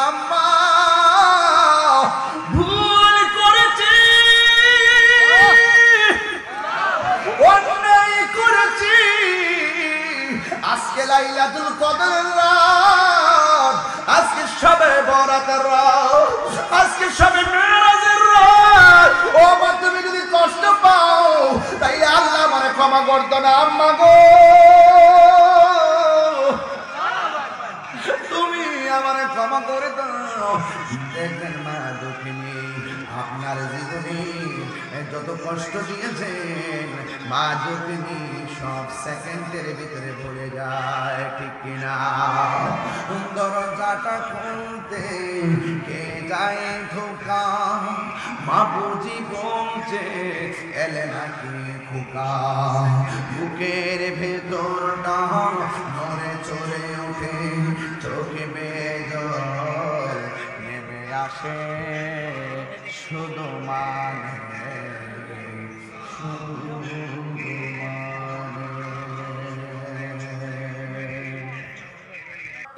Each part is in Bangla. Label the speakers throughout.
Speaker 1: আম্মা ভুল করেছি, অন্যায় করেছি। আজকে লাইলাতুল কদরের রাত, আজকে শবে বরাতের রাত, আজকে শবে মেরাজের রাত। ও মা, তুমি যদি কষ্ট পাও তাইলে আল্লাহ আমারে ক্ষমা করতো না। আম্মা গো, তুমি আমারে ক্ষমা করে দাও। দেখবেন মা দুঃখিনী, আপনার জীবনে যত কষ্ট দিয়েছেন মা দুঃখিনী সব সেকেন্ডের ভিতরে ভুলে যায়, ঠিক কিনা? দরজাটা খুলতে কে যায় ধোকা, মা বুঝি বলছে এলে নাকি খোকা। বুকের ভেতরটা নড়ে চড়ে ওঠে, চোখে বেজল নেমে আসে শুধু মানে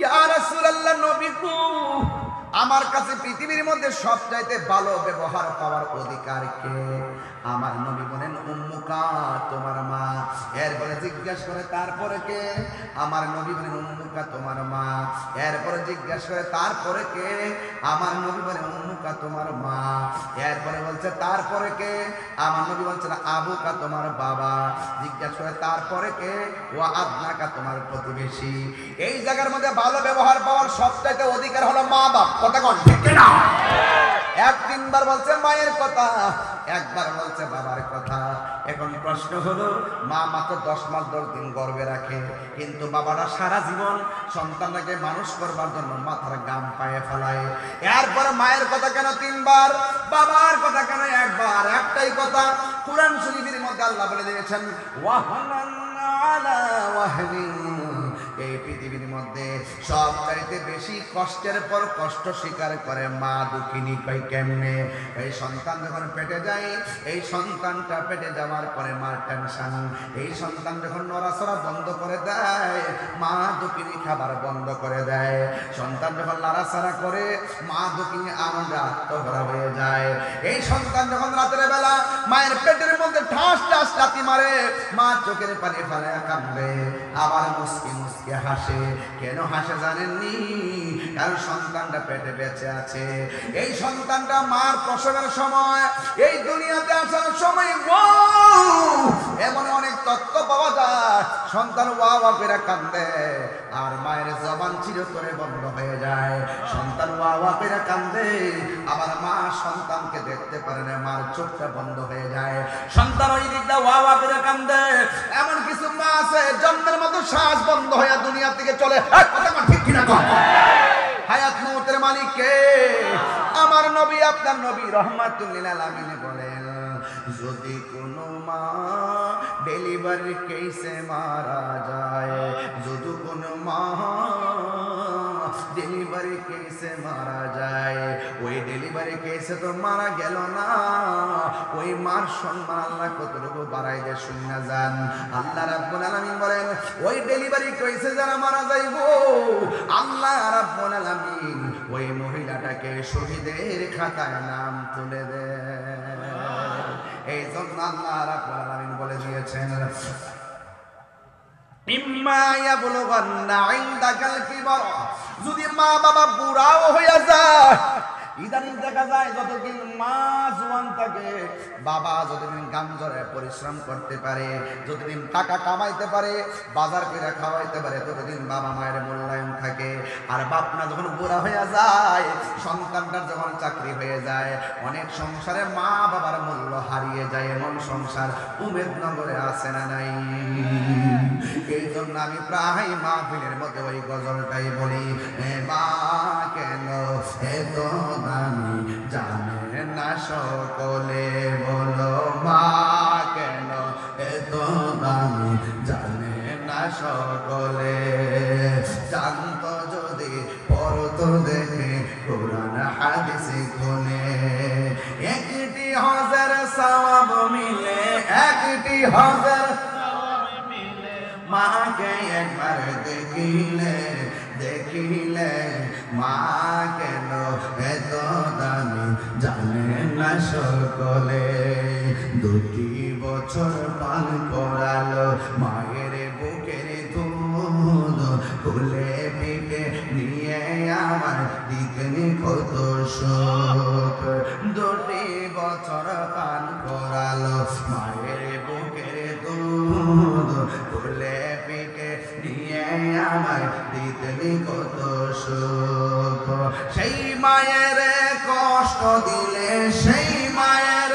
Speaker 1: ইয়া রাসূলুল্লাহ, নবী গো, আমার কাছে পৃথিবীর মধ্যে সবচাইতে ভালো ব্যবহার পাওয়ার অধিকার কে? আমার নবী বলেন উম্মুকা, তোমার মা। এরপরে জিজ্ঞাসা করে তারপরে কে? আমার নবী বলেন উম্মুকা, তোমার মা। এরপরে জিজ্ঞাসা করে তারপরে কে? আমার নবী বলেন উম্মুকা, তোমার মা। এরপরে বলছে তারপরে কে? আমার নবী বলছেন আবুকা, তোমার বাবা। জিজ্ঞাসা করে তারপরে কে? ওয়া আদনাকা, তোমার প্রতিবেশী। এই জায়গার মধ্যে ভালো ব্যবহার পাওয়ার সবচাইতে অধিকার হলো মা বাপ। কথা কোন ঠিক না? এক তিনবার বলছে মায়ের কথা, একবার বলছে বাবার কথা। এখন প্রশ্ন হলো, মা মাত্র 10 মাস 10 দিন গর্ভে রাখে, কিন্তু বাবারা সারা জীবন সন্তানটাকে মানুষ করবার জন্য মাথার গাম পায়ে ফেলায়। এরপরে মায়ের কথা কেন তিনবার, বাবার কথা কেন একবার? একটাই কথা, কুরআন শরীফের মধ্যে আল্লাহ বলে দিয়েছেন ওয়াহানান আলা ওয়াহনিন। এই পৃথিবীর মধ্যে সবচাইতে বেশি কষ্টের পর কষ্ট স্বীকার করে মা দুঃখিনী। কই কেমনে? এই সন্তান যখন পেটে যায়, এই সন্তানটা পেটে যাওয়ার পরে মার টেনশন। এই সন্তান যখন নড়াচড়া বন্ধ করে দেয়, মা দুঃখিনী খাবার বন্ধ করে দেয়। সন্তান যখন নাড়াচাড়া করে, মা দুঃখিনী আনন্দে আত্মভরা হয়ে যায়। এই সন্তান যখন রাতের বেলা মায়ের পেটের মধ্যে ঠাস ঠাস লাথি মারে, মা চোখের পানি ফেলে কাঁদবে, আবার মুস্কি মুস্কি হাসে। কেন হাসে জানেননি? কারণ সন্তানটা পেটে বেঁচে আছে। এই সন্তানটা মার প্রসবের সময়, এই দুনিয়াতে আসার সময় এমন অনেক তথ্য পাওয়া যায়। সন্তান ওয়া ওয়া করে কাঁদে, আর মায়ের জবান চিরতরে বন্ধ হয়ে যায়। সন্তান ওয়া ওয়া করে কাঁদে, আবার মা সন্তানকে দেখতে পারে না, মার চোখটা বন্ধ হয়ে যায়। সন্তান ওই দিকটা ওয়া ওয়া করে কাঁদে। এমন কিছু মা আছে জন্মের মতো শ্বাস বন্ধ হয়ে দুনিয়া থেকে চলে। কথা ঠিক কিনা? হায়াত মউতের মালিক কে? আমার নবী, আপনার নবী রাহমাতুল লিল আলামিন বলেন, যদি কোনো মা ডেলিভারি কেসে মারা যায়, যদি কোনো মা ডেলিভারি কেসে মারা যায়, ওই ডেলিভারি কেসে তো মারা গেল না, ওই মার সম্মান আল্লাহ কতটুকু বাড়াই দেয় শুনে যান। আল্লাহ রাব্বুল আলামিন বলেন, ওই ডেলিভারি কেসে যারা মারা যাইব, আল্লাহ রাব্বুল আলামিন ওই মহিলাটাকে শহীদের খাতায় নাম তুলে দেয়। এই জন্য আল্লাহ রাব্বুল আলামিন বলে দিয়েছেন, ইম্মা ইয়াবলুগান্না ইনদাকাল কিবার, যদি মা বাবা বুড়াও হয়ে যায়। ইদানিং দেখা যায় যতদিন মা জওয়ান থাকে, বাবা যতদিন গাম ধরে পরিশ্রম করতে পারে, যতদিন টাকা কামাইতে পারে, বাজার করে খাওয়াইতে পারে, ততদিন বাবা মায়ের মূল্যায়ন থাকে। আর বাপ না যখন বুড়া হয়ে যায়, সন্তানটার যখন চাকরি হয়ে যায়, অনেক সংসারে মা বাবার মূল্য হারিয়ে যায়। এমন সংসার উমেদনগরে আছে না নাই? এই জন্য আমি প্রায় মাহফিলের মধ্যে ওই গজলটাই বলি, মা কেন এত দামি জানে না সকলে, বলো মা কেন এত দামি জানে না সকলে। জানতো যদি পড়তো দেখে কোরআন হাদিস খুলে, একটি হাজার সওয়াব মিলে, একটি হাজার মাকে একবার দেখিলে, দেখিলে মা কেন এত দামি জানে না সকলে। 2 বছর পান করালো মায়ের বুকের দুধ, কোলে পিঠে নিয়ে আমার দিতেন কত সুখ। 2 বছর পান করালো মায়ের বুকের দুধ, কোলে পিঠে নিয়ে আমার দিতেন কত সুখ। সেই মায়ের কষ্ট দিলে, সেই মায়ের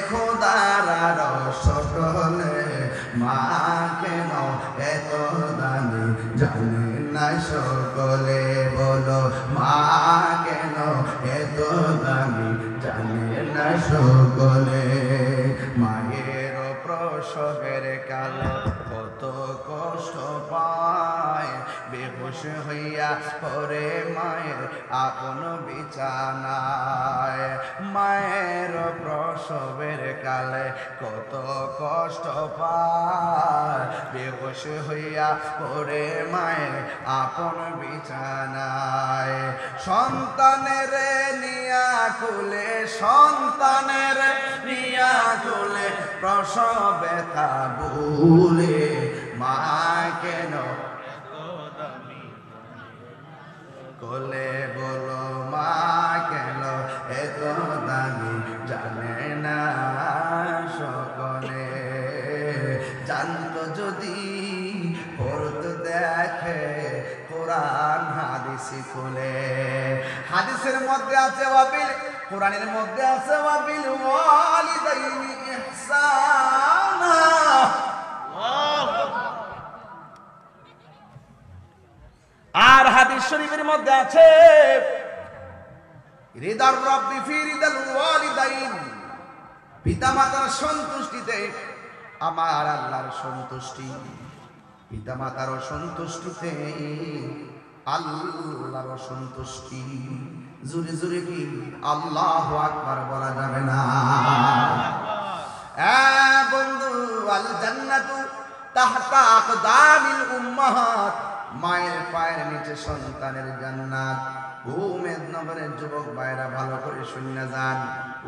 Speaker 1: খোদার রসটলে, মা কেন এত দামি জানে না সকলে। বলো মা কেন এত দামি জানে না সকলে। মায়ের প্রসবের কালে কত কষ্ট পায়, বেহুশ হইয়া পরে মায়ের আপন বিছানায়। মায়ের প্রসবের কালে কত কষ্ট পায়, বেহুশ হইয়া পরে মায়ের আপন বিছানায়। সন্তানের নিয়া কুলে, সন্তানের নিয়া কুলে প্রসব ব্যথা ভুলে, মা কেন কোলে। বলো মা কেন এত দামি জানে না সকলে। জানতো যদি পড়তে দেখে কোরআন হাদিস খুলে। হাদিসের মধ্যে আছে ওয়াবিল, কোরআনের মধ্যে আছে ওয়াবিল ওয়ালিদাইনি ইহসানা। আর হাদিস শরীফের মধ্যে আছে রিদার রাব্বি ফি রিদাল ওয়ালিদাইন, পিতামাতার সন্তুষ্টিতে আমার আল্লাহর সন্তুষ্টি, পিতামাতার সন্তুষ্টিতে আল্লাহর সন্তুষ্টি। জোরে জোরে কি আল্লাহু আকবার বলা যাবে না? বন্ধু, আল জান্নাতু তাহতা আকদামিল উম্মাহাত, মায়ের পায়ের নিচে সন্তানের জান্নাত। ও মেদিনীনগরের যুবক ভাইরা ভালো করে শুনে যান,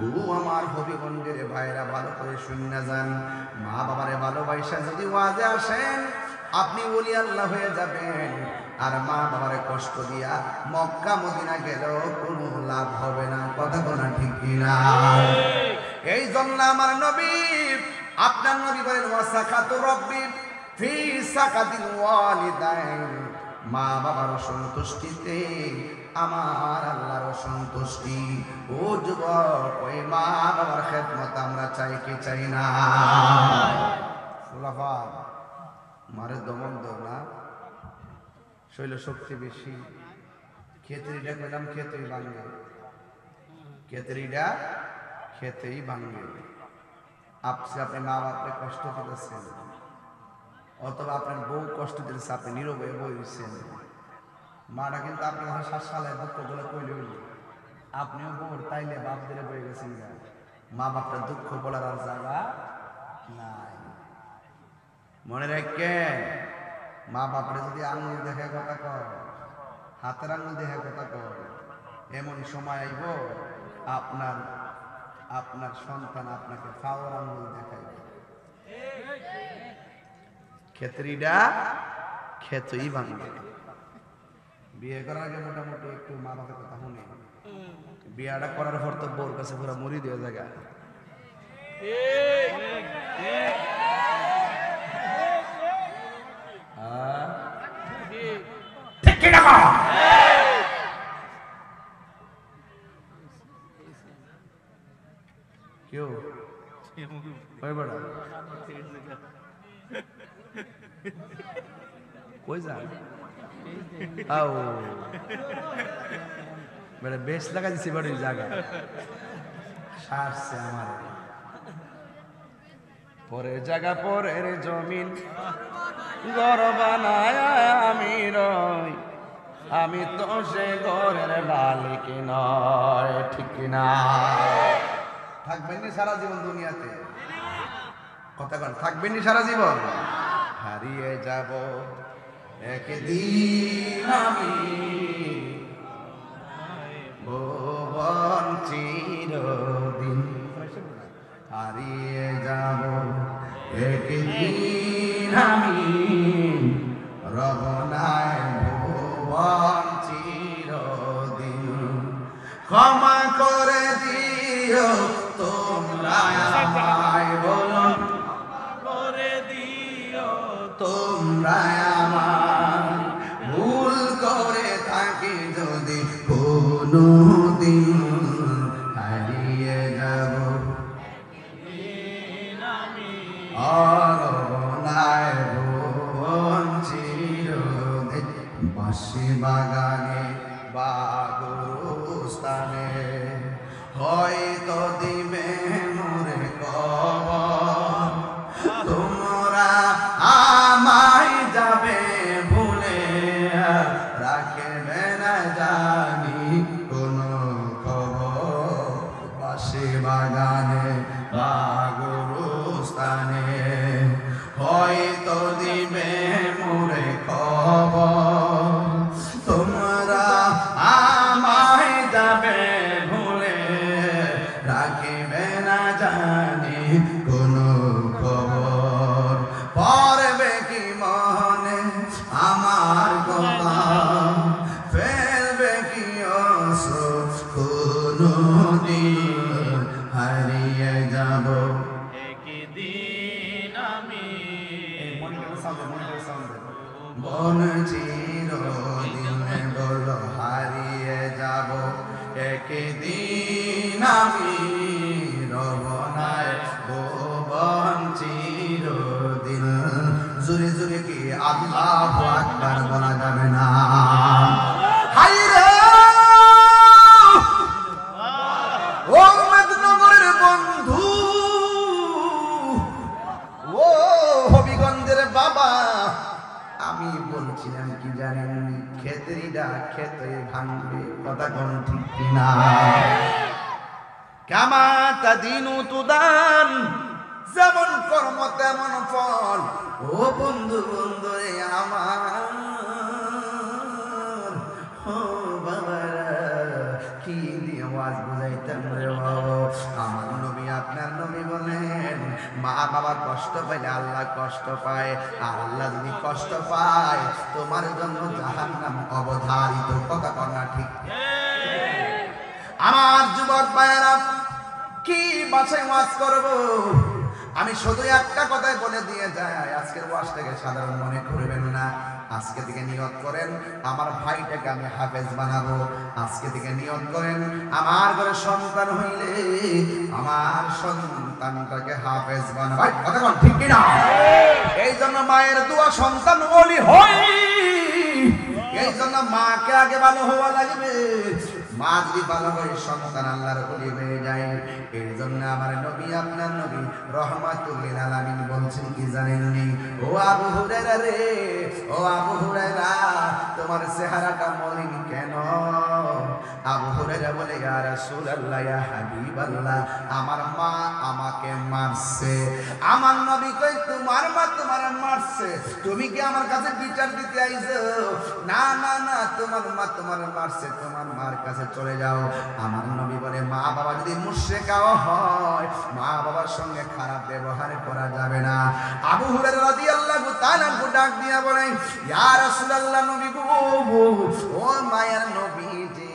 Speaker 1: ও আমার হবিগঞ্জের ভাইরা ভালো করে শুনে যান। মা বাবারে ভালোবাসা যদি ওয়াজে আসেন, আপনি ওলি আল্লাহ হয়ে যাবেন। আর মা বাবারে কষ্ট দিয়া মক্কা মদিনা গেলেও কোনো লাভ হবে না। কথা কোনা ঠিক কিনা? এই জন্য আমার নবী, আপনার নবী বলেন ওয়াসাকাতু রব্বি ফি সাকাতিল ওয়ালিদাইন, মা বাবার সন্তুষ্টিতে আমার আল্লাহর সন্তুষ্টি। ও যুবক, ওই মা বাবার খেদমত আমরা চাই কি চাই না? ফুলাফা মারে দমন দাও না, শৈল শক্তি বেশি। খেতরিটা কইলাম খেতেই ভাঙবে, খেতরিটা খেতেই ভাঙবে। আপনি মা বাপকে কষ্ট দিতেছেন, অথবা আপনার বউ কষ্ট দিতেছে, আপনি নীরবে বইছেন। মাটা কিন্তু আপনার কাছে শ্বাসালয় দুঃখ বলে কইলে হইল, আপনিও বউর তাইলে বাপ দিলে বয়ে গেছেন। মা বাপটা দুঃখ বলার আর জায়গা নাই। মনে রাখেন, মা বাপরে যদি আঙুল দেখে কথা কর, হাতের আঙুল দেখে কথা কর, এমন সময় আইব আপনার আপনার সন্তান আপনাকে ফাওয়ার আঙুল দেখাইবে। ক্ষেত্রীরা ক্ষেতই ভাঙবে। বিয়ে করার আগে মোটামুটি একটু মা বাপের কথা শুনে, বিয়েটা করার পর তো বউর কাছে পুরো মুড়ি দিয়ে জায়গা। কেউ কই যান? বেশ লাগা দিছি বাড়ির জায়গা সারছে আমার। পরের জায়গা পরের জমিন ঘর বানায় আমি রই, আমি তো সে ঘরের মালিক নয়। ঠিক না? থাকবেন সারা জীবন দুনিয়াতে? কথা বল, থাকবেন সারা জীবন? হারিয়ে যাব একদিন আমি ভুবন চিরদিন হারিয়ে যাব, একদিন আমি রবনায় ভুবন চিরদিন। ক্ষমা করে দিও তোমরা আমায়, বলো করে দিও তোমরা আমায়, ভুল করে থাকি যদি কোনো দিন হারিয়ে যাব, অরবনায় ভুবন চিরদিন। বাঁশি বাগানে বা গুরুস্থানে হয়তো দিবে মোরে কবর, তোমরা আমায় যাবে ভুলে, রাখবে না জানি কোনো খবর। বাঁশি বাগানে বা গুরুস্থানে হয়তো দিবে মোরে খবর, তোমরা আমায় যাবে ভুলে, রাখিবে না জানি কোনো খবর। পড়বে কি মনে আমার কথা, ফেলবে কি অশ্রু কোনো দিন হারিয়ে যাব, একদিন আমি বন চিরদিন বলো হারিয়ে যাব, একদিন আমি রবনায় ভুবন চিরদিন। জোরে জোরে কি আল্লাহু আকবার বলা যাবে না? হায়রে ও মেদিনীনগরের বন্ধু, ও হবিগঞ্জের বাবা, আমি বলছিলাম কি জানেন, খেতেরিটা খেতে ভাঙবে, কথা কোন ঠিক কিনা? কামা তাদিনু তুদান, যেমন কর্ম তেমন ফল। ও বন্ধু বন্ধু রে আমার, ও বাবারা, কি দিয়ে আওয়াজ বুঝাইতাম রে বাবা। আমার নবী আপনার নবী বলেন, মা বাবা কষ্ট পাইলে আল্লাহ কষ্ট পায়, আর আল্লাহ যদি কষ্ট পায় তোমার জন্য জাহান্নাম অবধারিত, কথা কন্যা ঠিক? আমার যুবক ভাইয়েরা, কি বাসায় ওয়াজ করব? আমি শুধু একটা কথাই বলে দিয়ে যাই, আজকের ওয়াজটাকে সাধারণ মনে করবেন না। আজকে থেকে নিয়ত করেন আমার ভাইটাকে আমি হাফেজ বানাবো। আজকে থেকে নিয়ত করেন আমার ঘরে সন্তান হইলে আমার সন্তানটাকে হাফেজ বানাবো। কথা বল ঠিক কিনা? এই জন্য মায়ের দোয়া সন্তান ওলি হয়, এই জন্য মাকে আগে ভালো হওয়া লাগবে। মা যদি ভালো হয় সন্তান আল্লাহর ওলি হয়ে যায়। এই জন্য আমার নবী আপনার নবী রহমাতুল লিল আলামিন বলছেন কি জানেননি? ও আবু হুরায়রা রে, ও আবু হুরায়রা, তোমার চেহারাটা মলিন কেন? আবু হুরায়রা বলে, ইয়া রাসূলুল্লাহ, ইয়া হাবিবাল্লাহ, আমার মা আমাকে মারছে। আমার নবী কই, তোমার মা তোমার মারছে, তুমি কি আমার কাছে বিচার দিতে আইছো? না না না, তোমার মা তোমার মারছে, তোমার মার কাছে চলে যাও। আমার নবী বলে, মা বাবা যদি মুশরিকাও হয়, মা বাবার সঙ্গে খারাপ ব্যবহার করা যাবে না। আবু হুরায়রা রাদিয়াল্লাহু তাআলা ডাক দিয়া বলে, ইয়া রাসূলুল্লাহ, নবী গো, ও মায়ের নবীজি,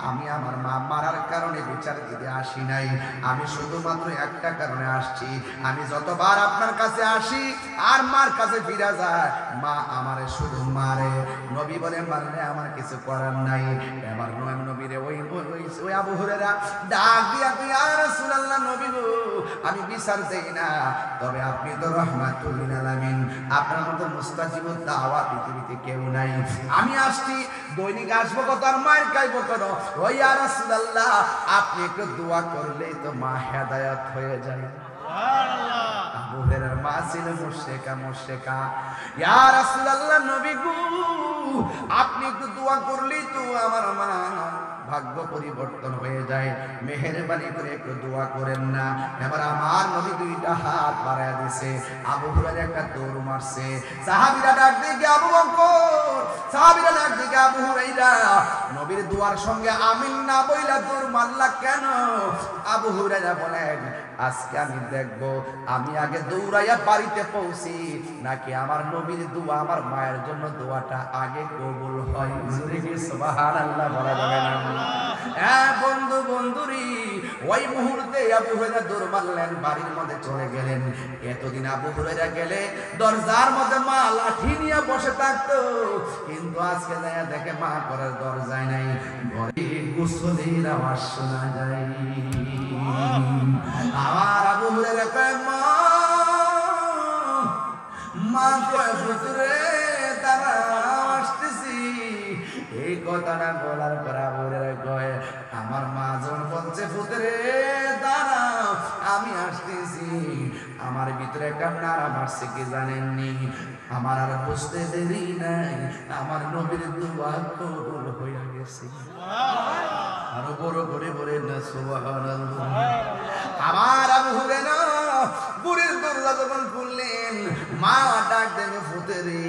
Speaker 1: আমি আমার মা মারার কারণে বিচার দিতে আসি নাই, আমি শুধুমাত্র একটা কারণে আসছি। আমি যতবার আপনার কাছে আসি আর মার কাছে ফিরে যায়, মা আমারে শুধু মারে। নবী বলে, মারলে আমার কিছু করার নাই। এবার নবীরে ওই আবু হুরায়রা ডাক দিয়া, ইয়া রাসূলুল্লাহ, নবী গো, আমি বিচার দেই না, তবে আপনি তো রাহমাতুল লিল আলামিন, আপনার মতো মুস্তাজিবুদ দাওয়া পৃথিবীতে কেউ নাই। আমি আসছি, দৈনিক আসবো কত আর মায়ের খাইবো কত। ও ইয়া রাসূলুল্লাহ, আপনি একটু দোয়া করলেই তো মা হেদায়েত হয়ে যায়। সুবহানাল্লাহ। আবু হুরায়রার মা ছিল মুশরিকা। ইয়া রাসূলুল্লাহ, নবী গো, আপনি একটু দোয়া করলেই তো আমার মা ভাগ্য পরিবর্তন হয়ে যায়। মেহেরবানি করে একটু দোয়া করেন না। এবার আমার নবী দুইটা হাত বাড়ায় দিছে, আবু হুরায়রা একটা দৌড় মারছে, সাহাবীরা ডাক দিয়ে আবু বকর, সাহাবীরা ডাক দিয়ে আবু হুরায়রা, নবীর দুয়ার সঙ্গে আমিন না বইলা দৌড় মারলা কেন? আবু হুরায়রা বলেন, আজকে আমি দেখব আমি আগে দৌড়াইয়া বাড়িতে পৌঁছি নাকি আমার নবীর দোয়া, আমার মায়ের জন্য দোয়াটা আগে কবুল হয়। জোরে কি সুবহানাল্লাহ বলা যাবে না? হ্যাঁ বন্ধু, বন্ধুরি, ওই মুহূর্তে আবু হুরায়রা দৌড় মারলেন, বাড়ির মধ্যে চলে গেলেন। এতদিন আবু হুরায়রা গেলে দরজার মধ্যে মা লাঠি নিয়ে বসে থাকতো, কিন্তু আজকে যায় দেখে মা ঘরের দরজায় নাই, ঘরে গোসলের আওয়াজ শোনা যায়। আমার আবু হুরায়রা কয়, মা মা কয়, হুজুরে দাঁড়াও আসতেছি। এই কথাটা বলার পর আবু হুরায়রা কয়, আমার মা যখন বলছে হুজুরে দাঁড়াও আমি আসতেছি, আমার ভিতরে একটা নাড়া মারছে কি জানেননি? আমার আর বুঝতে দেরি নাই, আমার নবীর দোয়া কবুল হয়ে গেছে। আরো বড় করে বলেন না সুবহানাল্লাহ। আমার আবু হুরায়রা বুড়ির দরজা যখন খুললেন, মা ডাক দেবে, ফুতেরে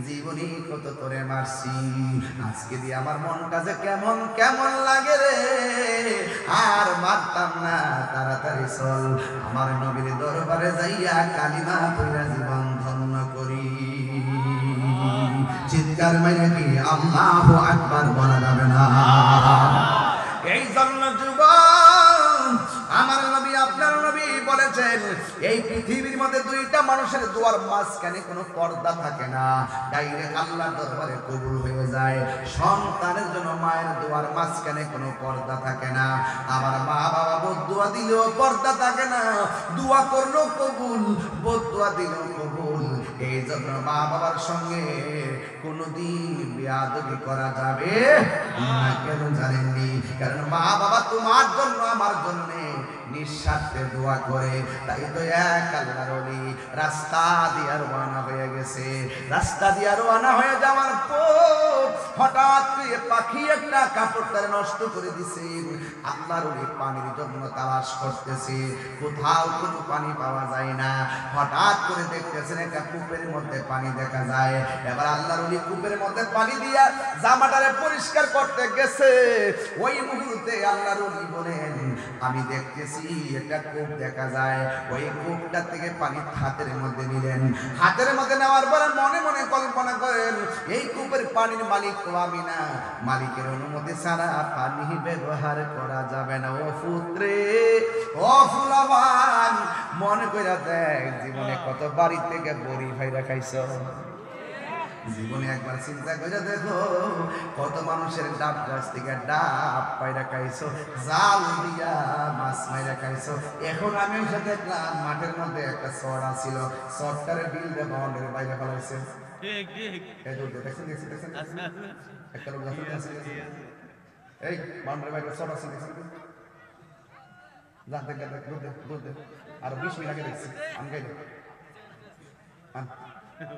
Speaker 1: জীবনী কত করে মারছি, আজকে দিয়ে আমার মনটা যে কেমন কেমন লাগে রে, আর মারতাম না, তাড়াতাড়ি চল আমার নবীর দরবারে যাইয়া কালিমা পড়া জীবন ধন্য করি। চিৎকার মেরে কি আল্লাহু আকবার বলা যাবে না? এই জন্য যুবক, আমার নবী আপনার নবী বলেছেন, এই পৃথিবীর মধ্যে দুইটা মানুষের দুয়ার মাঝখানে কোনো পর্দা থাকে না, ডাইরেক্ট আল্লাহর দরবারে কবুল হয়ে যায়। সন্তানের জন্য মায়ের দুয়ার মাঝখানে কোনো পর্দা থাকে না। আমার মা বাবা বদদুয়া দিলেও পর্দা থাকে না, দোয়া করলেও কবুল, বদদুয়া দিলেও কবুল। এই জন্য মা বাবার সঙ্গে কোনোদিন বেয়াদবি করা যাবে না। কেন জানেননি? কারণ মা বাবা তোমার জন্য আমার জন্য নিঃস্বার্থে দোয়া করে। তাই তো এক আল্লাহর ওলি রাস্তা দিয়ে রওনা হয়ে গেছে, রাস্তা দিয়ে রওনা হয়ে যাওয়ার পর হঠাৎ করে পাখি একটা কাপড়টা নষ্ট করে দিছে। আল্লাহর ওলি পানির জন্য তালাশ করতেছে, কোথাও কোনো পানি পাওয়া যায় না। হঠাৎ করে দেখতেছেন একটা কূপের মধ্যে পানি দেখা যায়। এবার আল্লাহর ওলি কূপের মধ্যে পানি দিয়া জামাটারে পরিষ্কার করতে গেছে। ওই মুহূর্তে আল্লাহর ওলি বলেন, আমি দেখতেছি একটা কূপ দেখা যায়। ওই কূপটা থেকে পানি হাতের মধ্যে নিলেন, হাতের মধ্যে নেওয়ার পরে মনে মনে কল্পনা করেন, এই কূপের পানির মালিক তো আমি না, মালিকের অনুমতি ছাড়া পানি ব্যবহার করা যাবে না। ও পুত্রে, ও ফুলাবান, মনে কইরা দেখ জীবনে কত বাড়ি থেকে বড়ি ভাইরা খাইছ। জীবনে একবার চিন্তা করে দেখো, কত মানুষের ডাব গাছ থেকে ডাব পায়রা খাইছো, জাল দিয়া মাছ মাইরা খাইছো। এখন আমি এসে দেখলাম মাঠের মধ্যে একটা চর ছিল, চরটারে বিল দিয়ে বাউন্ডারির বাইরে ফেলাইছে। একটা লোক এই বাউন্ডারির বাইরে চর আছে, আর 20 মিনিট আগে দেখছি আমি গাই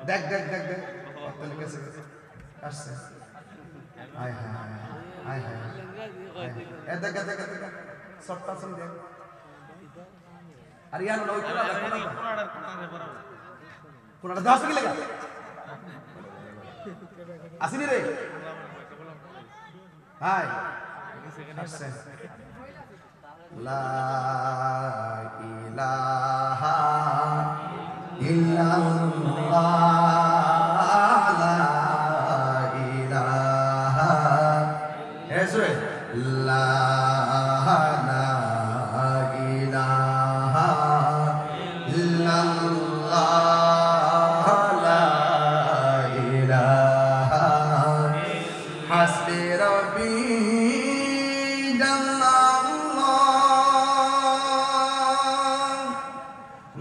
Speaker 1: দেখ দেখ দেখ দেখ আসছে। আয় হায় আয় হায়, দেখ দেখ দেখ সবটা শুন দেখ। আর ইয়ার ওই কোনটা 10 কি লাগা আসিনি রে। হাই আসছে। লা ইলাহা ইল্লাল্লাহ, লা ইলাহা ইল্লাল্লাহ, লা ইলাহা হাসবি রাব্বি জাল্লাল্লাহ,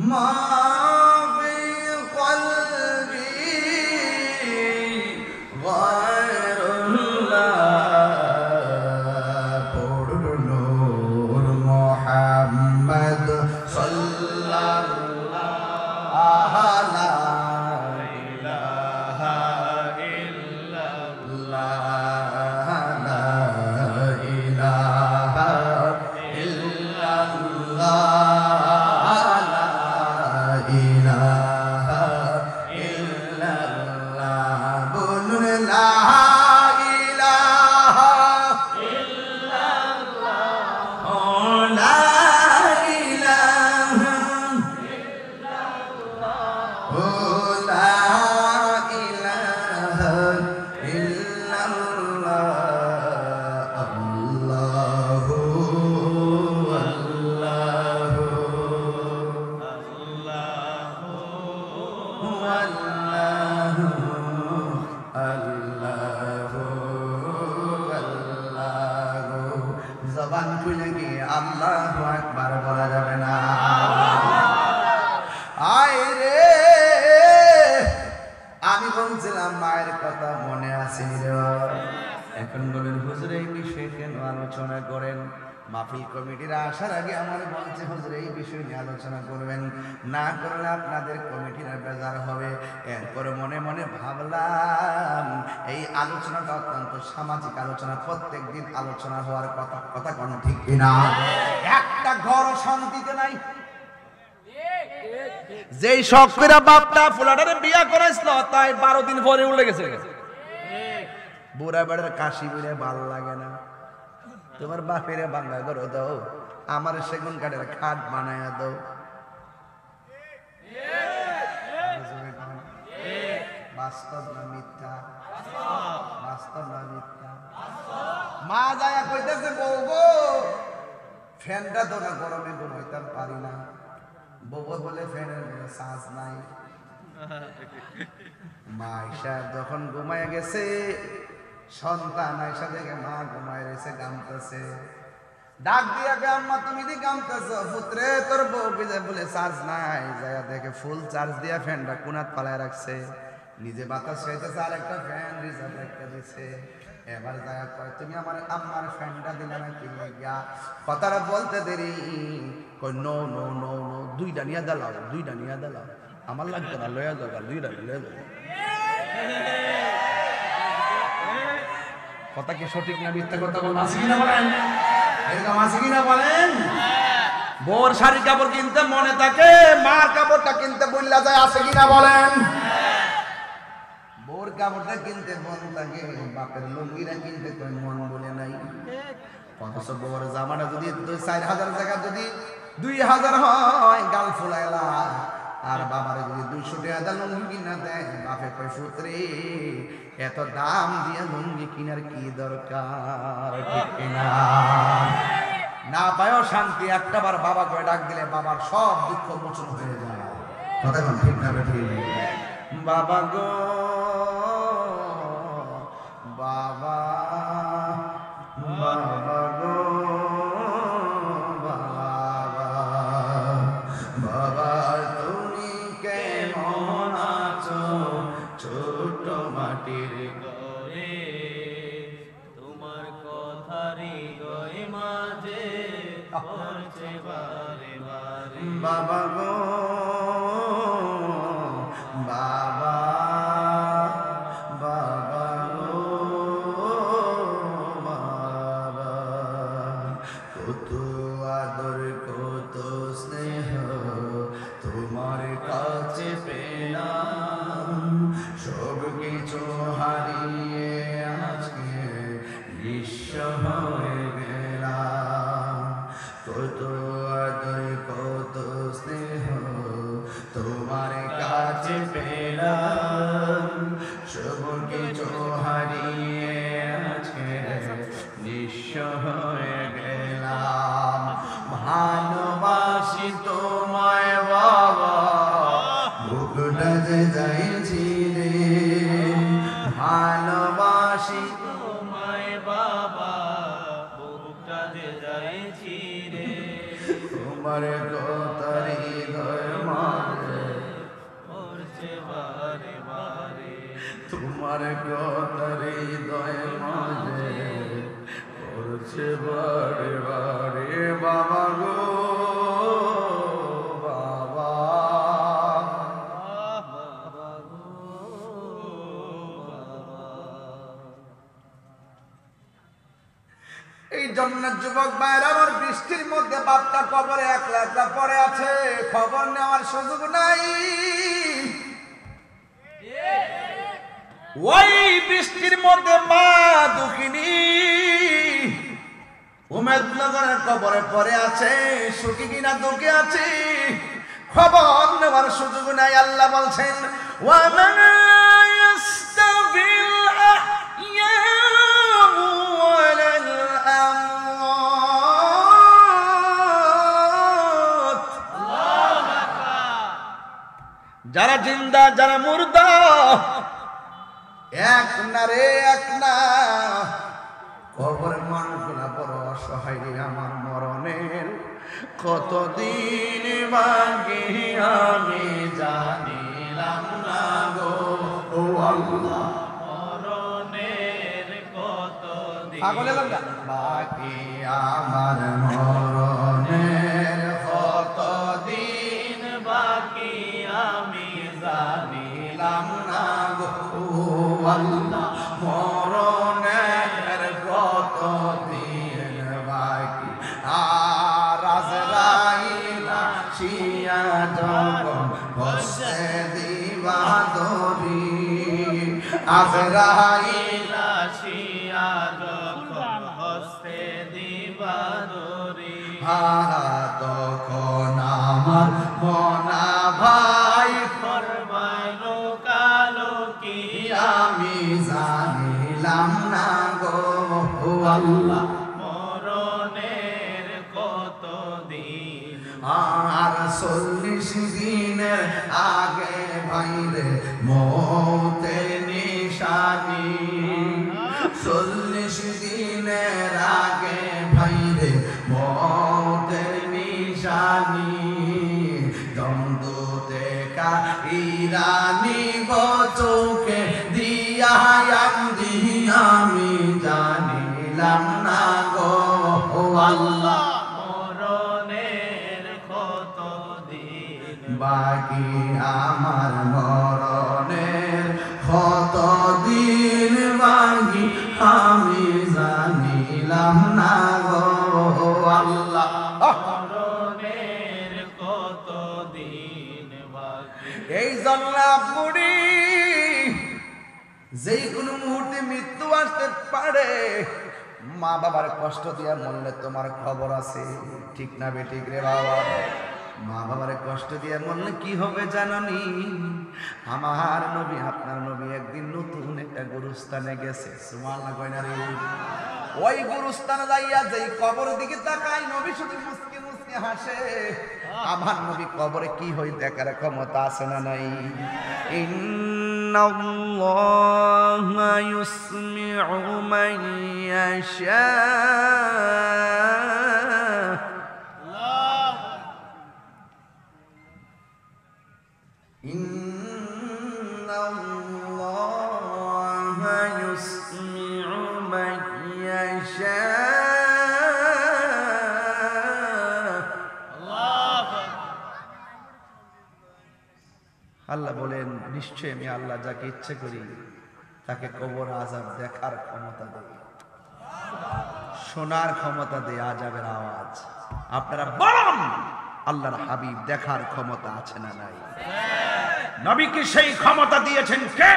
Speaker 1: মা ফি কলবি গায়রুল্লাহ, পড়ুন নূর মুহাম্মদ সাল্লাল্লাহু লা ইলাহা ইল্লাল্লাহ, লা জবান খুলে গিয়ে আল্লাহু আকবার বলা যাবে না? আয় রে, আমি বলছিলাম মায়ের কথা মনে আছে রে। এখন বলেন হুজুর এই বিষয়ে কেন আলোচনা করেন? মাহফিল কমিটিরা আসার আগে আমার বলছে হুজুর এই বিষয় নিয়ে আলোচনা করবেন, না করলে আপনাদের কমিটিরা বেজার হবে। এরপরে মনে মনে ভাবলাম এই আলোচনাটা অত্যন্ত সামাজিক আলোচনা, প্রত্যেক দিন আলোচনা হওয়ার কথা। কথা কোন ঠিক কিনা? একটা ঘর শান্তিতে নাই। যেই শখ করে বাপটা ফুলাটারে বিয়া করাইছিল তাই 12 দিন পরে উল্টে গেছে। বুড়া বেড়ার কাশি বলে ভালো লাগে না। তোমার বাপেরে বাংলা করে দাও, আমার সেগুন কাঠের খাট বানায়া দাও। বাস্তব না মিথ্যা? বাস্তব না মিথ্যা? মা যায়া কইতেছে বউ গো ফ্যানটা তো না, গরমে ঘুমাইতাম পারি না। বউ বলে ফ্যানের চার্জ নাই। মা আয়সা যখন ঘুমায় গেছে, সন্তান আয়সা দেখে মা ঘুমায় রয়েছে, গামতেছে। ডাক দিয়া গে আম্মা তুমি দি গামতেছো? পুত্রে তোর বউ বলে চার্জ নাই। যায়া দেখে ফুল চার্জ দিয়া ফ্যানটা কোনাত পালায় রাখছে। নিজে বাতাস খাইতেছে, আর একটা ফ্যান রিজার্ভ একটা দিছে। এবার যায়া কয় তুমি আমার আম্মার ফ্যানটা দিলে না কি লাগিয়া? কথাটা বলতে দেরি কই নো নো নো নো, দুইটা নিয়ে দালাও, দুইটা নিয়ে দালাও। আমার লাগতো না, লয়া যাও, দুইটা লয়া যাও। কথা কি সঠিক না মিথ্যা কথা বলেন? আছে কিনা বলেন? এরকম আছে কিনা বলেন? বোর শাড়ি কাপড় কিনতে মনে থাকে, মার কাপড়টা কিনতে বললা যায়, আছে কিনা বলেন? বোর কাপড়টা কিনতে মন থাকে, বাপের লুঙ্গিটা কিনতে কই মন বলে নাই। অথচ বউর জামাটা যদি 4,000 টাকা যদি 2,000 হয় গাল ফুলাইলা, আর বাবারে যদি 200 টাকা লুঙ্গি কিনা দেয়, বাপে কয় পুত্রে এত দাম দিয়ে লুঙ্গি কিনার কি দরকার? ঠিক কিনা? না পায়ও শান্তি, একটাবার বাবা কয়ে ডাক দিলে বাবার সব দুঃখ মোচন হয়ে যায়। কথা কোন ঠিক না ঠিক? বাবা গো বাবা, বাবা গো বাবা, বাবা তুমি কেমন আছো? ছোট মাটির ঘরে তোমার কথারি গয় মাঝে পড়ছে বারে বারে। বাবা গো বাবা, বাবা গো বাবা, কত আদর কত স্নেহ তোমার কাছে পেলাম, সব কিছু হারিয়ে আজকে নিঃস্ব হয়ে গেলাম। কত আদর কত স্নেহ তোমার কাছে পেলাম, সব কিছু হারিয়ে আজকে নিঃস্ব হয়ে গেলাম। ভালোবাসি তোমায় বাবা, বুকটা যে যাইছি রে। ভালোবাসি তোমায় বাবা, বুকটা যে যাইছি রে। তোমার কথারি হৃদয় মাঝে পড়ছে বারে বারে। তোমার কথারি হৃদয় মাঝে পড়ছে বারে বারে। বাবা গো বাবা, বাবা গো বাবা। এই জন্য যুবক ভাইরা আমার বৃষ্টির মধ্যে বাপটা কবরে একলা একলা পড়ে আছে, খবর নেওয়ার সুযোগ নাই। ওই বৃষ্টির মধ্যে মা দুঃখিনী উমেদনগরের কবরে পড়ে আছে, সুখী কিনা দুঃখে আছে, খবর নেওয়ার সুযোগ নাই। আল্লাহ বলছেন ওয়া মা ইয়াস্তাবিল আহইয়াউ ওয়ালাল আমওয়াত। আল্লাহু আকবার। যারা জিন্দা যারা মুর্দা এক না রে, এক না। কবরের মানুষগুলা বড় অসহায় রে আমার মরণের কতদিন বাকি আমি জানিলাম না গো ও আল্লাহ
Speaker 2: মরণের কতদিন
Speaker 1: পাগল এলাম না বাকি আমার মরণের
Speaker 2: কতদিন বাকি আমি
Speaker 1: জানিলাম না গো ও আল্লাহ মরণের কতদিন বাকি আর আজরাইল আসিয়া যখন বসে দিবা দরি আজরাইল
Speaker 2: আসিয়া যখন হস্তে দিবা দরি
Speaker 1: তখন আমার মনা ভাই
Speaker 2: করবাই লোকালো কি
Speaker 1: আমি জানিলাম না গো আল্লাহ
Speaker 2: মরণের কতদিন
Speaker 1: আর 40 দিনের আগে ভাইরে মৌতের নিশানি 40 দিনের আগে ভাইরে মৌতের নিশানি দ্বন্দ্বতে কাইরানি চোখে দিয়া আমি জানিলাম না গো আল্লাহ
Speaker 2: মরণের কতদিন
Speaker 1: বাকি আমার মরণের কতদিন বাকি আমি জানিলাম না গো আল্লাহ
Speaker 2: মরণের কতদিন বাকি
Speaker 1: এই জন্য বুড়ি যেই কোনো মুহূর্তে মৃত্যু আসতে পারে মা বাবার কষ্ট দিয়া মরলে তোমার খবর আছে ঠিক না বেঠিক রে বাবা মা বাবার কষ্ট দিয়ে মরলে কি হবে জানানি আমার নবী আপনার নবী একদিন নতুন একটা গুরুস্থানে গেছে সুবহানাল্লাহ কয় না রে ওই গুরুস্থানে যাইয়া যেই কবর দিকে তাকায় নবী শুধু মুস্কি মুস্কি হাসে আমার নবী কবরে কি হই দেখার ক্ষমতা আছে না নাই ইন্নাল্লাহা ইউসমিউ মান ইয়াশা ইন্নাল্লাহা ইউসমিউ মান ইয়াশা আল্লাহ বলেন নিশ্চয়ই আমি আল্লাহ যাকে ইচ্ছে করি তাকে কবর আযাব দেখার ক্ষমতা দেই শোনার ক্ষমতা দেই আযাবের আওয়াজ আপনারা বলুন আল্লাহর হাবিব দেখার ক্ষমতা আছে না নাই নবীকে সেই ক্ষমতা দিয়েছেন কে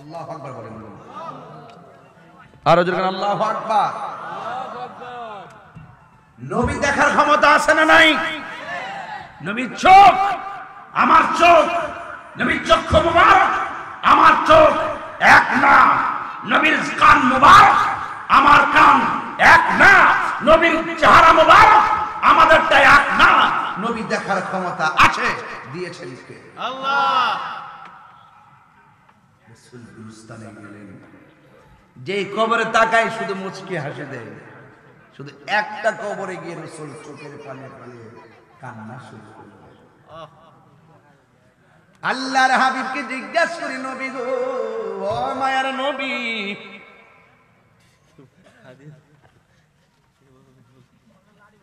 Speaker 1: আল্লাহু আকবার বলেন আরো জোরে আল্লাহু আকবার নবী দেখার ক্ষমতা আছে না নাই নবীর চোখ আমার চোখ নবীর চক্ষু মুবারক আমার চোখ এক না নবীর কান মুবারক আমার কান এক না নবীর চেহারা মুবারক আমাদেরটা এক না নবী দেখার ক্ষমতা আছে দিয়েছেন কে
Speaker 2: আল্লাহ
Speaker 1: রাসূল গুরুস্থানে গেলেন যে কবরে তাকায় শুধু মুচকি হাসি দেয় শুধু একটা কবরে গিয়ে রাসূল চোখের পানি ফেলে কান্না শুরু করলেন আল্লাহর হাবিবকে জিজ্ঞাসা করি নবী গো ও মায়ার নবী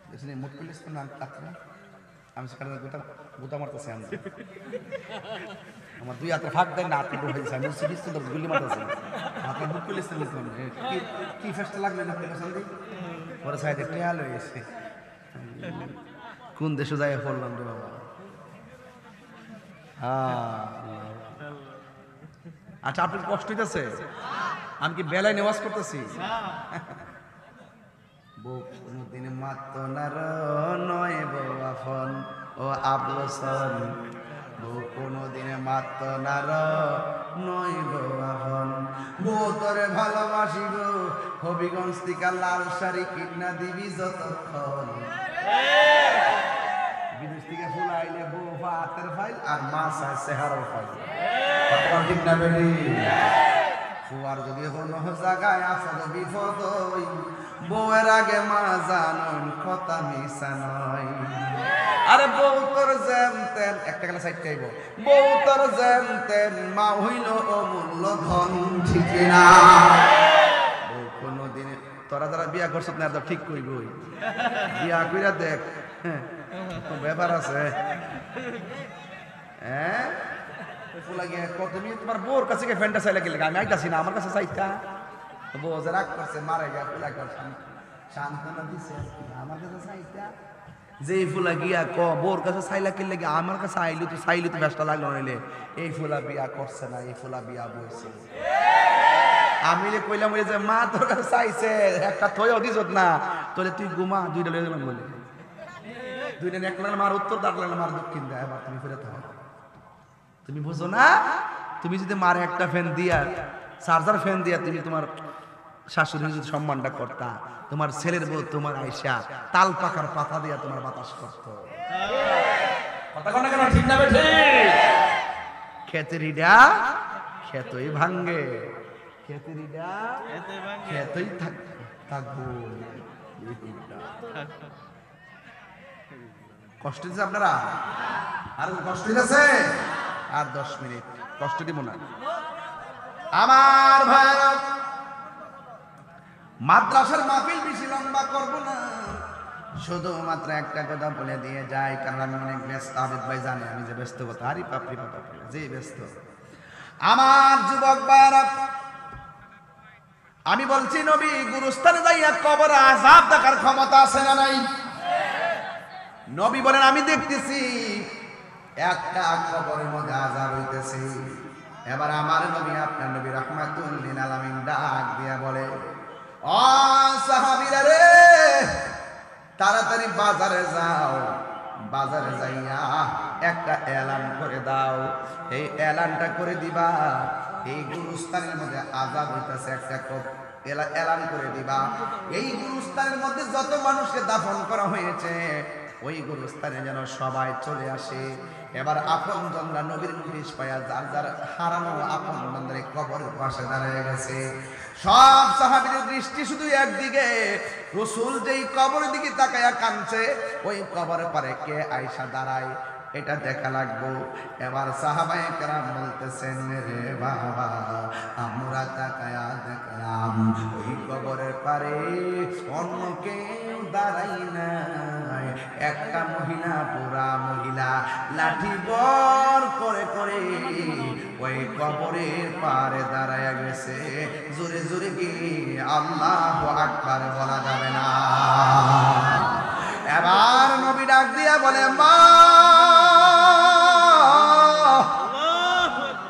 Speaker 1: দেখছেন মুখ পুলিশ তো নাম কাতরা আমি সেখানে গোটা মারতেছি আমি আমার দুই হাতে ফাঁক দেয় না হাতে ঢুকেছে আমি সিরিজ তো গুলি মারতেছি হাতে মুখ পুলিশ কি ফেসটা লাগলো না আপনার পছন্দ পরে সাইডে টেয়াল হয়ে গেছে কোন দেশে যাই পড়লাম রে বাবা আচ্ছা আপনার কষ্ট হইতেছে আমি কি বেলায় নেওয়াজ করতেছি দিনে মাত্র নয় বউ আফন ও আবলসন বউ কোনোদিনে মাত্র নার নইব এখন বউ তোরে ভালোবাসি গো হবিগঞ্জ থেকে লাল শাড়ি কিনা দিবি যতক্ষণ বিদেশ থেকে ফুল আইলে বউ হাতের ফাইল আর মাছ আর চেহারার ফাইল ঠিক না বেরি ফুয়ার যদি কোনো জায়গায় আসল বিপদ বউয়ের আগে মা জানন কথা মিশা নয় আরে বউ তোর জানতেন একটা গেলে সাইড চাইব বউ তোর জানতেন মা হইল অমূল্য ধন ঠিক না বউ কোনোদিন তোরা যারা বিয়া করছ না তো ঠিক কইব বিয়া কইরা দেখ ব্যাপার আছে হ্যাঁ তুমি তোমার বউর কাছে ফ্যানটা চাইলে গেলে আমি আইতাছি না আমার কাছে চাইতা বউ যে রাগ করছে মারা গিয়া ফুলা সান্ত্বনা দিছে আমার কাছে চাইতা যে ফুলা গিয়া বউর কাছে চাইলা কিনলে গিয়ে আমার কাছে চাইলি তো ব্যস্ত লাগলো নইলে এই ফুলা বিয়া করছে না এই ফুলা বিয়া বইছে আমি কইলাম যে মা তোর কাছে চাইছে একটা থইও দিস না তোলে তুই ঘুমা দুইটা লয়ে গেলাম বলে দুইটা এক লাইন মার উত্তর দাঁড় লাইন মার দক্ষিণ দেয় এবার তুমি ফিরে থাকো তুমি বুঝো না তুমি যদি মার একটা ফ্যান দিয়া চার্জার ফ্যান দিয়া তুমি তোমার শাশুড়ি যদি সম্মানটা করতা তোমার ছেলের বউ তোমার আয়সা তাল পাকার পাতা দিয়া তোমার বাতাস করত কথা কোন কেন ঠিক না বেঠে খেতেরিডা খেতই ভাঙ্গে খেতেরিডা খেতই থাকবো কষ্ট দিচ্ছে আপনারা আর কষ্ট দিচ্ছে আর 10 মিনিট কষ্ট দিব না আমার ভাইরা মাদ্রাসার মাহফিল বেশি লম্বা করব না শুধুমাত্র একটা কথা বলে দিয়ে যাই কারণ আমি অনেক ব্যস্ত আবেদ ভাই জানে আমি যে ব্যস্ত কথা আরে পাপড়ি পাপড়ি যে ব্যস্ত আমার যুবক ভাইরা আমি বলছি নবী গুরুস্থানে যাইয়া কবর আযাব দেখার ক্ষমতা আছে না নাই নবী বলেন আমি দেখতেছি একটা কবরের মধ্যে আযাব হইতেছে এবার আমার নবী আপনার নবী রাহমাতুল লিল আলামিন ডাক দিয়া বলে ও সাহাবীরা রে তাড়াতাড়ি বাজারে যাও বাজারে যাইয়া একটা এলান করে দাও এই এলানটা করে দিবা এই গুরুস্থানের মধ্যে আযাব হইতেছে একটা এলান করে দিবা এই গুরুস্থানের মধ্যে যত মানুষকে দাফন করা হয়েছে ওই গুরুস্থানে যেন সবাই চলে আসে এবার আপন জনরা নবীর মুখেশ পায়া যার যার হারানো আপন জনদের কবরের পাশে দাঁড়িয়ে গেছে সব সাহাবীদের দৃষ্টি শুধু একদিকে রাসূল যেই কবরের দিকে তাকায়া কাঁদছে ওই কবরের পারে কে আয়েশা দাঁড়ায় এটা দেখা লাগবো এবার সাহাবায়ে কেরাম বলতেছেন রে বাবা আমরা তাকায়া দেখলাম ওই কবরের পারে অন্য কেউ দাঁড়াই নাই একটা মহিলা পুরা মহিলা লাঠি বর করে করে ওই কবরের পারে দাঁড়ায়া গেছে জোরে জোরে কি আল্লাহু আকবার বলা যাবে না এবার নবী ডাক দিয়া বলে মা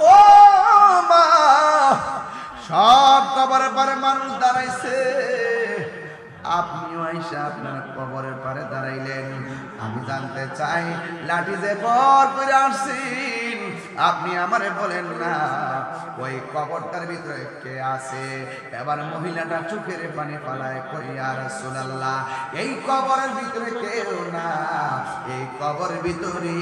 Speaker 1: ও মা সব কবরের পারে মানুষ দাঁড়াইছে আপনিও আইসা আপনার কবরের পারে দাঁড়াইলেন আমি জানতে চাই লাঠি যে বর করে আসছেন আপনি আমারে বলেন না ওই কবরটার ভিতরে কে আছে এবার মহিলাটা চোখের পানি ফালায় কই ইয়া রাসূলুল্লাহ এই কবরের ভিতরে কেউ না এই কবরের ভিতরে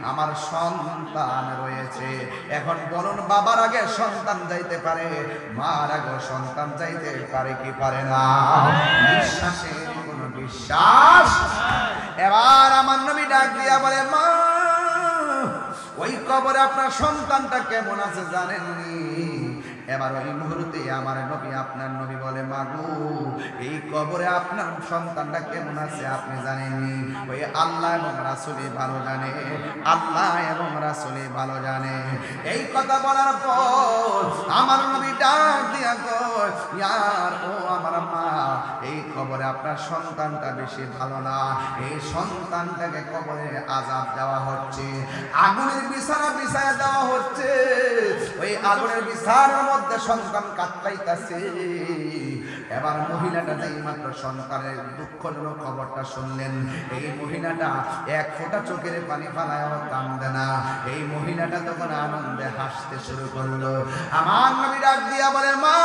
Speaker 1: আমার সন্তান রয়েছে এখন বলুন বাবার আগে সন্তান যাইতে পারে মার আগে সন্তান যাইতে পারে কি পারে না বিশ্বাসের কোনো বিশ্বাস এবার আমার নবী ডাক দিয়া বলে মা ওই কবরে আপনার সন্তানটা কেমন আছে জানেননি এবার ওই মুহূর্তে আমার নবী আপনার নবী বলে মাগো এই কবরে আপনার সন্তানটা কেমন আছে আপনি জানেননি ওই আল্লাহ এবং রাসূলই ভালো জানে আল্লাহ এবং রাসূলই ভালো জানে এই কথা বলার পর আমার নবী ডাক দিয়া কয় ইয়ার ও আমার মা এই কবরে আপনার সন্তানটা বেশি ভালো না এই সন্তানটাকে কবরে আযাব দেওয়া হচ্ছে আগুনের বিছানা বিছায়া দেওয়া হচ্ছে ওই আগুনের বিছানার মধ্যে সন্তান কাতরাইতাছে এবার মহিলাটা যেই মাত্র সন্তানের দুঃখজনক খবরটা শুনলেন, এই মহিলাটা এক ফোঁটা চোখের পানি ফালায়ও কান্দে না। এই মহিলাটা তখন আনন্দে হাসতে শুরু করলো। আমার নবী ডাক দিয়া বলে, মা,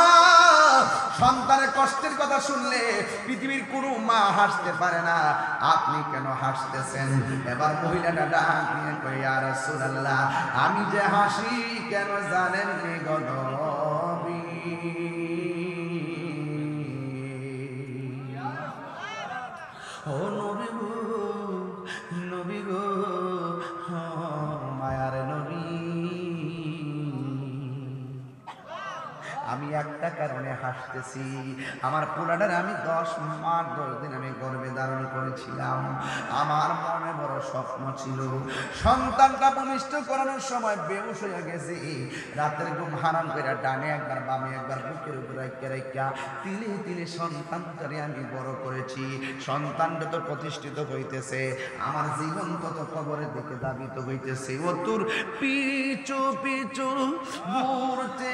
Speaker 1: সন্তানের কষ্টের কথা শুনলে পৃথিবীর কোনো মা হাসতে পারে না, আপনি কেন হাসতেছেন? এবার মহিলাটা ডাক দিয়ে কই, ইয়া রাসূলুল্লাহ, আমি যে হাসি কেন জানেন নি গো নবী? ও নবী গো, নবী গো, মায়ার নবী, আমি একটা কারণে হাসতেছি। আমার পুরাটার আমি 10 মাস 10 দিন আমি গর্ভে ধারণ করেছিলাম। আমার মনে বড় স্বপ্ন ছিল, সন্তানটা ভূমিষ্ঠ করানোর সময় বেহুশ হয়ে গেছি। রাতের ঘুম হারাম করে ডানে একবার বামে একবার বুকের উপর রাইকা তিলে তিলে সন্তানটারে আমি বড় করেছি। সন্তানটা তো প্রতিষ্ঠিত হইতেছে, আমার জীবন তত কবরের দিকে দাবিত হইতেছে। ও তোর পিছু পিছু ঘুরতে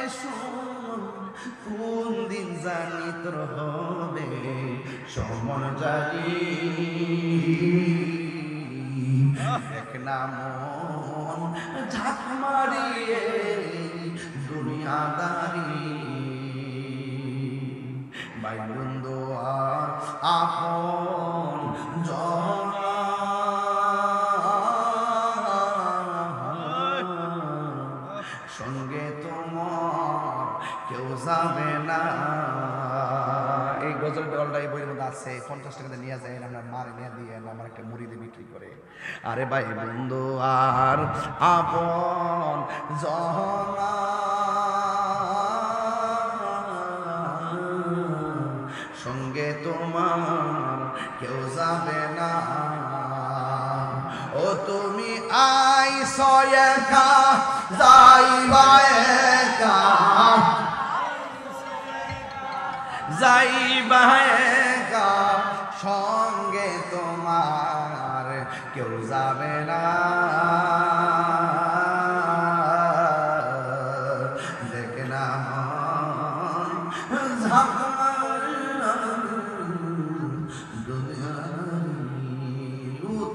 Speaker 1: কোন দিন জানি তোর হবে সমন জানি, দেখ না মন ঝাঁক মারিয়ে দুনিয়াদারি, ভাই বন্ধু আর আপন জনা সঙ্গে তোমার কেউ যাবে না। এই গজল ডলটা এই বইয়ের মধ্যে আছে, 50 টাকাতে নিয়ে যায়, আমরা মারে নিয়ে দিয়ে আমার একটা মুড়িতে বিক্রি করে। আরে ভাই বন্ধু আর আপন জনা সঙ্গে তোমার কেউ যাবে না। ও তুমি আইছো একা যাইবা একা, যাইবা একা সঙ্গে তোমার কেউ যাবে না। দেখে না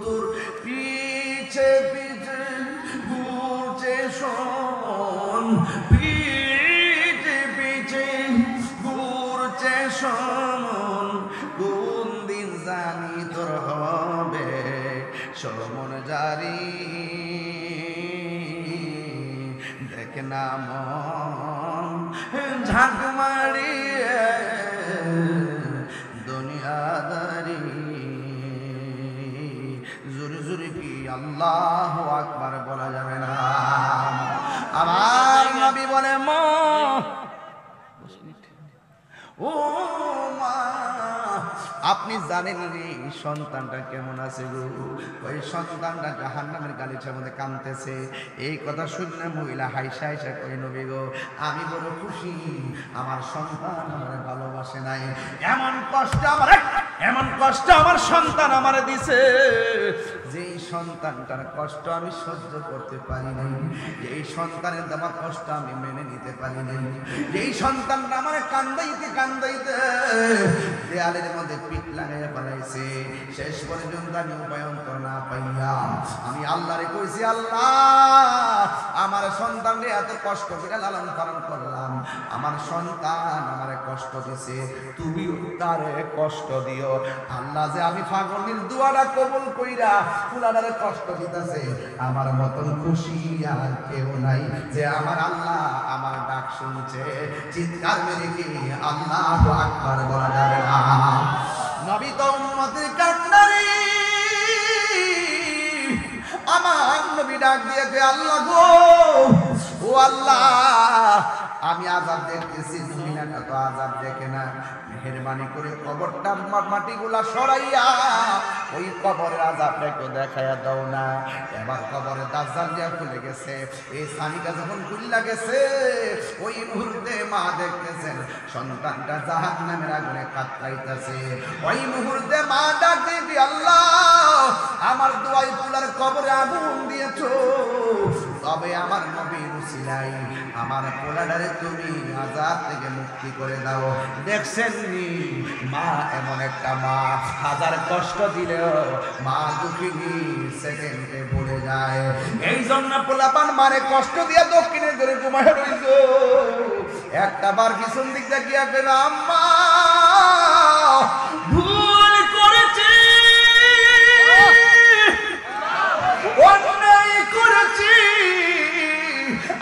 Speaker 1: তোর পিছে পিছে ঘুরছে শোন, পিছে পিছে ঘুরছে শোন, কোন দিন জানি তোর হবে সমন জারি, দেখ না মন ঝাঁক মারিয়ে দুনিয়াদারি। জোরে জোরে কি আল্লাহু আকবার বলা যাবে না? আমার নবী বলে, ও মা, আপনি জানেন নি সন্তানটা কেমন আছে গো? ওই সন্তানটা জাহান্নামের গালিচার মধ্যে কাঁদতেছে। এই কথা শুনে মহিলা হাইসা হাইসা কই, নবী গো, আমি বড় খুশি, আমার সন্তান আমার ভালোবাসে নাই। এমন কষ্ট আমার সন্তান আমারে দিছে, যেই সন্তানটার কষ্ট আমি সহ্য করতে পারি নাই, যেই সন্তানের দেওয়া কষ্ট আমি মেনে নিতে পারি নাই, যেই সন্তানটা আমার কান্দাইতে কান্দাইতে দেয়ালের মধ্যে পিঠ লাগাইয়া পালাইছে, শেষ পর্যন্ত আমি উপায়ন্তর না পাইয়া আমি আল্লাহরে কইছি, আল্লাহ আমার সন্তানরে এত কষ্ট করে লালন পালন করলাম, আমার সন্তান আমারে কষ্ট দিছে, তুমি তারে কষ্ট দিও। আল্লাহ যে আমি পাগলের দুয়াটা কবুল কইরা ফুলাডারে কষ্ট দিতেছে, আমার মতন খুশি আর কেউ নাই যে আমার আল্লাহ আমার ডাক শুনছে। চিৎকার মেরে কি আল্লাহু আকবার বলা যাবে না? নবী তো উম্মতের কান্নারি, আমার নবী ডাক দিয়েছে, আল্লাহ গো, ও আল্লাহ, আমি আযাব দেখতেছি, দুনিয়াটা তো আযাব দেখে না, মেহেরবানি করে কবরটার মাটিগুলা সরাইয়া ওই কবরের আযাবটা একটু দেখাইয়া দাও না। এবার কবরে দাজ্জাল দিয়া খুলে গেছে, এই সানিটা যখন খুললা গেছে, ওই মুহূর্তে মা দেখতেছেন সন্তানটা জাহান্নামের আগুনে কাতরাইতেছে। ওই মুহূর্তে মা ডাক দিয়ে, আল্লাহ আমার দোয়াই পুলার কবরে আগুন দিয়েছো, তবে আমার নবীর উসিলায় আমার পোলাডারে তুমি আযাব থেকে মুক্তি করে দাও। দেখছেন নি মা এমন একটা মা, হাজার কষ্ট দিলেও মা দুঃখিনী সেকেন্ডে ভুলে যায়। এই জন্য পোলাপান মারে কষ্ট দিয়ে দক্ষিণে করে ঘুমায় রইল। একটা বার পিছন দিক দেখিয়া গেল, আম্মা ভুল করেছি, অন্যায় করেছি।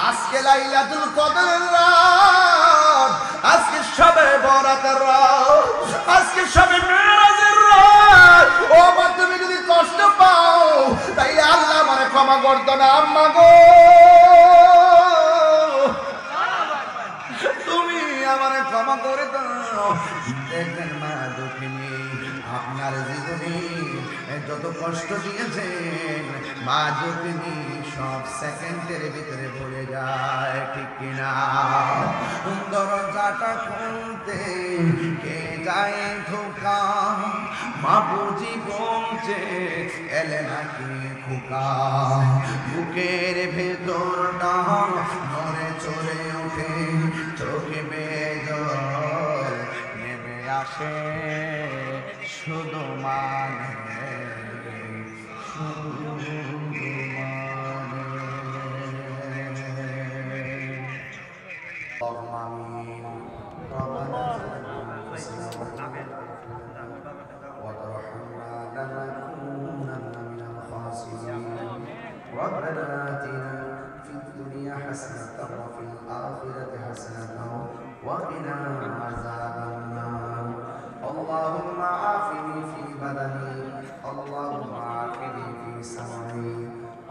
Speaker 1: আজকে লাইলাতুল কদরের রাত, আজকে শবে বরাতের রাত, আজকে শবে মেরাজের রাত। ও মা, তুমি যদি কষ্ট পাও তাইলে আল্লাহ আমারে ক্ষমা করতো না। আম্মা গো, তুমি আমারে ক্ষমা করে দাও। দেখবেন মা দুঃখিনী আপনার জীবনে যত কষ্ট দিয়েছেন মা দুঃখিনী সব সেকেন্ডের ভিতরে ভুলে যায়, ঠিক কিনা? দরজাটা খুলতে কে যায় ধোকা, মা বুঝি বলছে এলে নাকি খোকা। বুকের ভেতরটা নড়ে চড়ে ওঠে, চোখে বেজল নেমে আসে শুধু মানে, শুধু ربنا آتنا في الدنيا حسنة وفي الآخرة حسنة وقنا عذاب النار. اللهم عافني في بدني، اللهم عافني في سمعي،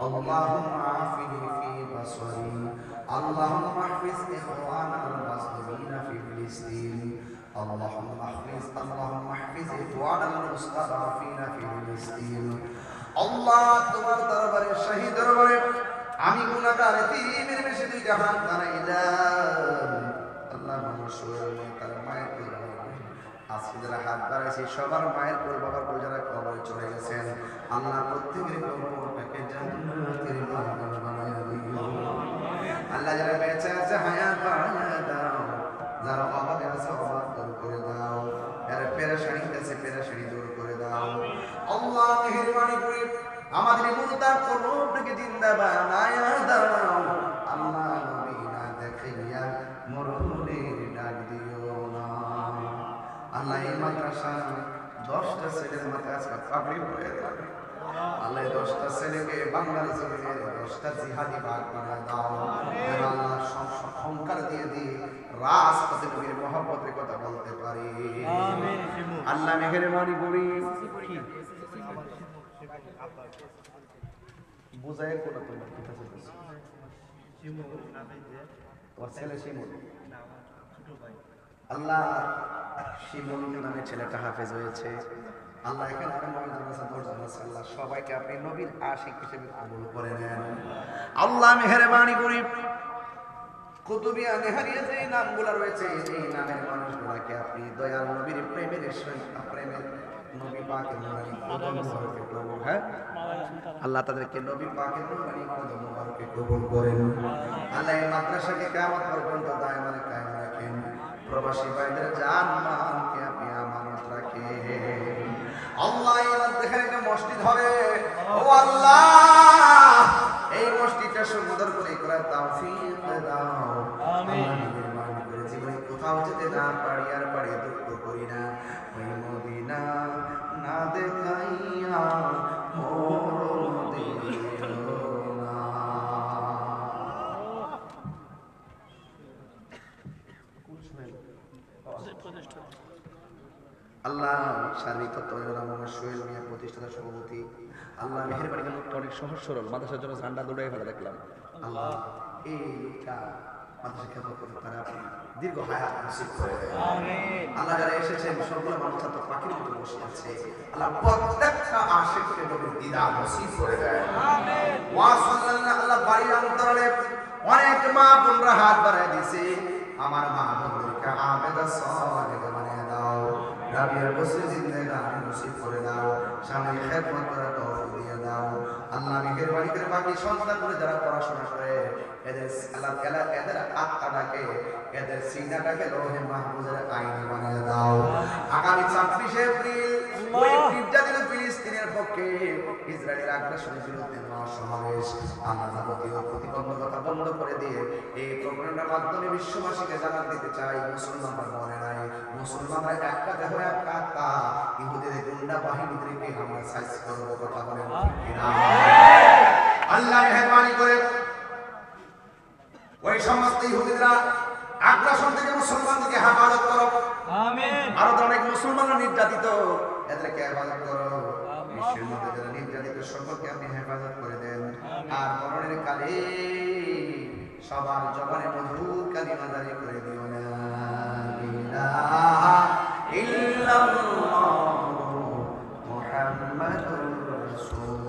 Speaker 1: اللهم عافني في بصري، اللهم احفظ إخواننا المظلومين في فلسطين، اللهم احفظ إخواننا المستضعفين في فلسطين. আল্লাহ তোমার দরবারে শাহী দরবারে আমি গুনাহগার এতিমের বেশি দুইটা হাত বাড়াইলাম। আল্লাহ মানুষ তার মায়ের কোল আজকে যারা হাত বাড়াইছে সবার মায়ের কোল বাবার কোল যারা কবরে চলে গেছেন, আল্লাহ প্রত্যেকের কবরটাকে জান্নাতের বাগান বানাইয়া দিও। আল্লাহ যারা বেঁচে আছে হায়াত বাড়াইয়া দাও, যারা অবাধে আছে অবাধ দূর করে দাও, যারা পেরেশানি আছে পেরেশানি দূর করে দাও। আল্লাহ মেহেরবানি করে আমাদের মুর্দার কলবটাকে জিন্দা বানায়া দাও। আল্লাহ নবী না দেখিয়া মরণের ডাক দিও না। আল্লাহ এই মাদ্রাসা 10টা ছেলের মাথায় আজকে পাগড়ি পরে দাও। আল্লাহ 10টা ছেলেকে বাংলার জমিনে 10টা জিহাদি ভাগ বানায় দাও। আল্লাহ সংখ্যার দিয়ে দিয়ে রাজপথে নবীর মহব্বতের কথা বলতে পারি। আল্লাহ মেহেরবানি করি বুঝায় কোটা তোমার কথা বলতেছি। তোমার ছেলে শিমুল, আল্লাহ শিমুল নামে ছেলেটা হাফেজ হয়েছে। আল্লাহ এখানে আরো 9 জন আছে, 10 জন আছে। আল্লাহ সবাইকে আপনি নবীর আশিক হিসেবে কবুল করে নেন। আল্লাহ মেহেরবানি করি কুতুবিয়া নেহারিয়া যে নামগুলো রয়েছে এই নামের মানুষগুলোকে আপনি দয়াল নবীর প্রেমের প্রেমের নবী পাকের নূরানি কদম মুবারকে কবুল, হ্যাঁ আল্লাহ তাদেরকে নবী পাকের নূরানি কদম মুবারকে কবুল করেন। আল্লাহ এই মাদ্রাসাকে কিয়ামত পর্যন্ত দায়মান কায়েম রাখেন। প্রবাসী ভাইদের জান মালকে আপনি আমানত রাখেন। আল্লাহ এই মাদ্রাসার একটা মসজিদ হবে, ও আল্লাহ এই মসজিদটা সুন্দর করে করার তৌফিক দাও। আমিন। মেহেরবানি করে জীবনে কোথাও যেতে না পারি আর পারি দুঃখ করি না, ওই মদিনা না দেখাইয়া মরণ দিও না। আল্লাহ শারীরিক তত্ত্বাবধায়ক সোহেল মিয়া প্রতিষ্ঠাতা সভাপতি, আল্লাহ মেহেরবানি করে লোকটা অনেক সহজ সরল, মাদ্রাসার জন্য ঝান্ডা দৌড়াই ফেলা দেখলাম। আল্লাহ এই লোকটা মাদ্রাসা খেদমত করতে পারে, আপনি দীর্ঘ হায়াত নসিব করে দেন। আমিন। আল্লাহ যারা এসেছেন সবগুলো মানুষ তো পাখির মতো বসে আছে, আল্লাহ প্রত্যেকটা আশিককে নবীর দিদার নসিব করে দেন। আমিন। ওয়া সাল্লাল্লাহু আল্লাহ বাড়ির অন্তরালে অনেক মা বোনরা হাত বাড়ায় দিয়েছে, আমার মা বোনদেরকে আবেদা সালেহা বানিয়ে দাও। রাবিয়ার বসে জিন্দেগানি নসিব করে দাও, স্বামীর খেদমত করার তৌফিক দিয়ে দাও। আল্লাহ মেহেরবানি করে বাকি সন্তানগুলো যারা পড়াশোনা করে এদের আল্লাহ তাআলা এদের আত্মাটাকে এদের সিনাটাকে রহে মাহফুজের আইনে বানিয়ে দাও। আগামী 26 এপ্রিল ওই নির্যাতিত ফিলিস্তিনের পক্ষে ইসরায়েলের আগ্রাসনের বিরুদ্ধে মহাসমাবেশ, আমরা যাবতীয় প্রতিবন্ধকতা বন্ধ করে দিয়ে এই প্রোগ্রামের মাধ্যমে বিশ্ববাসীকে জানান দিতে চাই, মুসলমানরা মনে নাই, মুসলমানরা একটা দেহ একটা আত্মা, ইহুদিদের গুন্ডা বাহিনীদেরকে আমরা সাইজ করবো। কথা বলেন ঠিক কিনা? আল্লাহ মেহেরবানি করে ওই সমস্ত ইহুদিরা আগ্রাসন থেকে মুসলমানদেরকে হেফাজত করো।
Speaker 2: আমিন।
Speaker 1: ভারতের অনেক মুসলমানরা নির্যাতিত, এদেরকে হেফাজত করো। বিশ্বের মধ্যে যারা নির্যাতিত সকলকে আপনি হেফাজত করে দেন। আর মরণের কালে সবার জবানে মধুর কালিমা জারি করে দিও না, ইলাহা ইল্লাল্লাহু মুহাম্মাদুর রাসূলুল্লাহ।